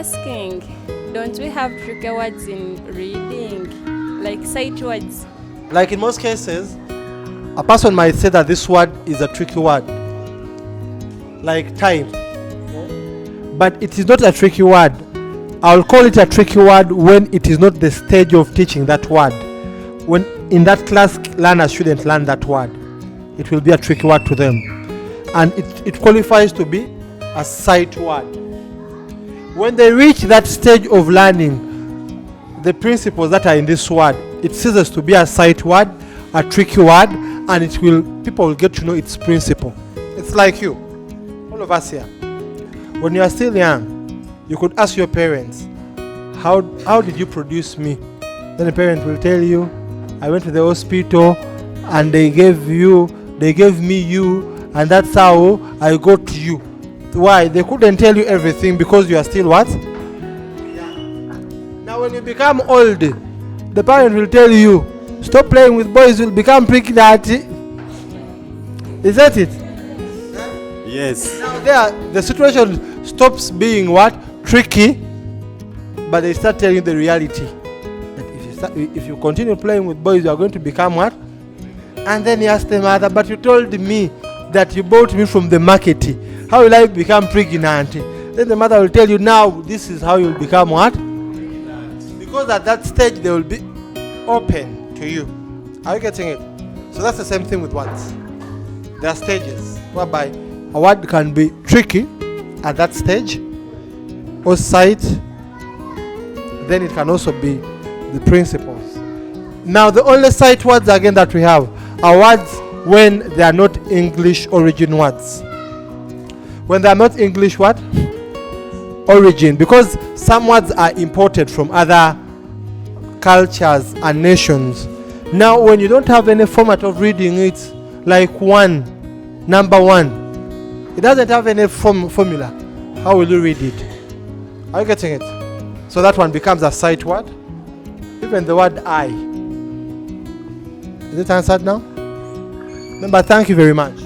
asking, don't we have tricky words in reading? Like sight words? Like in most cases, a person might say that this word is a tricky word, like time. But it is not a tricky word. I'll call it a tricky word when it is not the stage of teaching that word. When in that class learners shouldn't learn that word, it will be a tricky word to them. And it qualifies to be a sight word. When they reach that stage of learning the principles that are in this word, it ceases to be a sight word, a tricky word, and people will get to know its principle. It's like you, all of us here. When you are still young, you could ask your parents, how did you produce me? Then the parent will tell you, I went to the hospital and they gave me you, and that's how I got to you. Why? They couldn't tell you everything because you are still what? Now when you become old, the parent will tell you, stop playing with boys, you'll become pregnant. Is that it? Yes. Now the situation stops being what? Tricky, but they start telling you the reality. That if you continue playing with boys, you are going to become what? And then he asked the mother, but you told me that you bought me from the market. How will I become pregnant? Then the mother will tell you, now this is how you'll become what? Because at that stage they will be open to you. Are you getting it? So that's the same thing with words. There are stages whereby a word can be tricky at that stage, or sight. Then it can also be the principles. Now the only sight words again that we have are words when they are not English origin words. When they are not English what? Origin. Because some words are imported from other cultures and nations. Now when you don't have any format of reading it, like number one, it doesn't have any formula. How will you read it? Are you getting it? So that one becomes a sight word. Even the word I. Is it answered now? Remember, thank you very much.